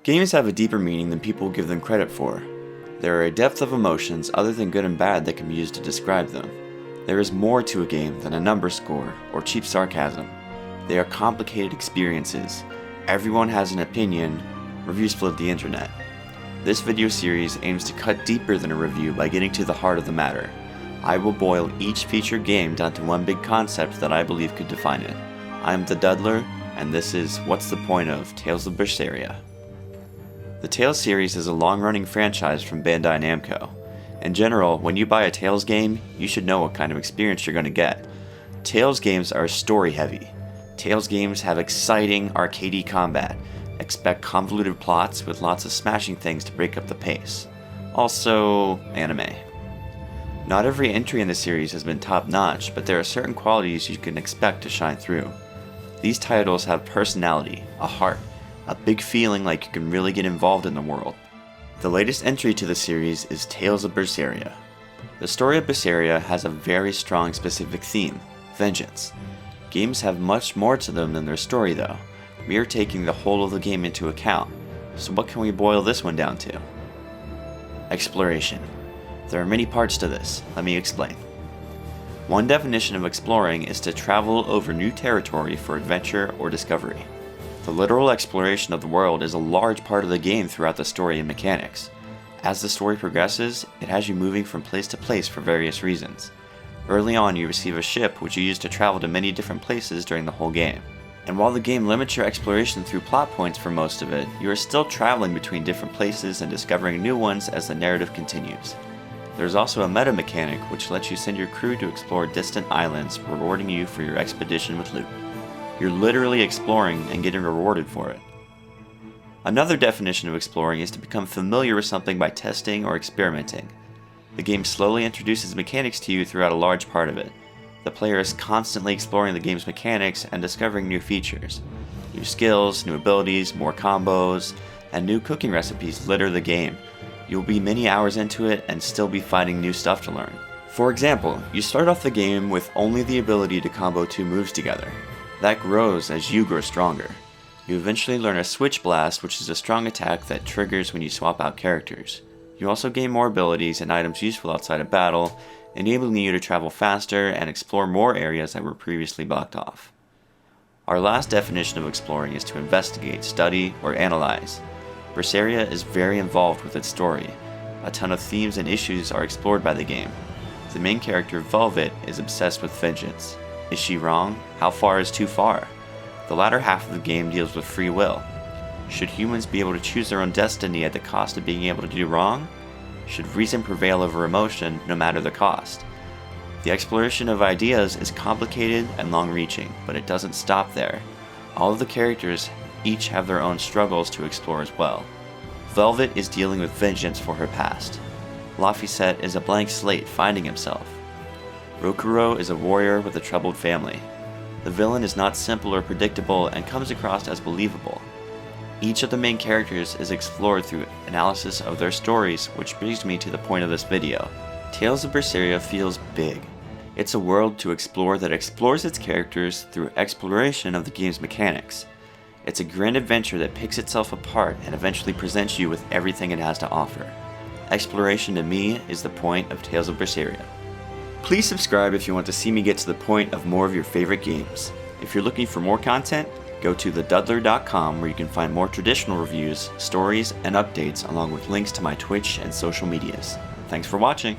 Games have a deeper meaning than people give them credit for. There are a depth of emotions other than good and bad that can be used to describe them. There is more to a game than a number score or cheap sarcasm. They are complicated experiences. Everyone has an opinion. Reviews flood the internet. This video series aims to cut deeper than a review by getting to the heart of the matter. I will boil each featured game down to one big concept that I believe could define it. I am the Duddler, and this is What's the Point of Tales of Berseria. The Tales series is a long-running franchise from Bandai Namco. In general, when you buy a Tales game, you should know what kind of experience you're going to get. Tales games are story-heavy. Tales games have exciting, arcadey combat. Expect convoluted plots with lots of smashing things to break up the pace. Also, anime. Not every entry in the series has been top-notch, but there are certain qualities you can expect to shine through. These titles have personality, a heart, a big feeling like you can really get involved in the world. The latest entry to the series is Tales of Berseria. The story of Berseria has a very strong specific theme, vengeance. Games have much more to them than their story though. We are taking the whole of the game into account, so what can we boil this one down to? Exploration. There are many parts to this, let me explain. One definition of exploring is to travel over new territory for adventure or discovery. The literal exploration of the world is a large part of the game throughout the story and mechanics. As the story progresses, it has you moving from place to place for various reasons. Early on, you receive a ship which you use to travel to many different places during the whole game. And while the game limits your exploration through plot points for most of it, you are still traveling between different places and discovering new ones as the narrative continues. There's also a meta mechanic which lets you send your crew to explore distant islands, rewarding you for your expedition with loot. You're literally exploring and getting rewarded for it. Another definition of exploring is to become familiar with something by testing or experimenting. The game slowly introduces mechanics to you throughout a large part of it. The player is constantly exploring the game's mechanics and discovering new features. New skills, new abilities, more combos, and new cooking recipes litter the game. You'll be many hours into it and still be finding new stuff to learn. For example, you start off the game with only the ability to combo 2 moves together. That grows as you grow stronger. You eventually learn a Switch Blast, which is a strong attack that triggers when you swap out characters. You also gain more abilities and items useful outside of battle, enabling you to travel faster and explore more areas that were previously blocked off. Our last definition of exploring is to investigate, study, or analyze. Berseria is very involved with its story. A ton of themes and issues are explored by the game. The main character, Velvet, is obsessed with vengeance. Is she wrong? How far is too far? The latter half of the game deals with free will. Should humans be able to choose their own destiny at the cost of being able to do wrong? Should reason prevail over emotion, no matter the cost? The exploration of ideas is complicated and long-reaching, but it doesn't stop there. All of the characters each have their own struggles to explore as well. Velvet is dealing with vengeance for her past. Laphicet is a blank slate finding himself. Rokuro is a warrior with a troubled family. The villain is not simple or predictable and comes across as believable. Each of the main characters is explored through analysis of their stories, which brings me to the point of this video. Tales of Berseria feels big. It's a world to explore that explores its characters through exploration of the game's mechanics. It's a grand adventure that picks itself apart and eventually presents you with everything it has to offer. Exploration to me is the point of Tales of Berseria. Please subscribe if you want to see me get to the point of more of your favorite games. If you're looking for more content, go to theduddler.com where you can find more traditional reviews, stories, and updates along with links to my Twitch and social medias. Thanks for watching!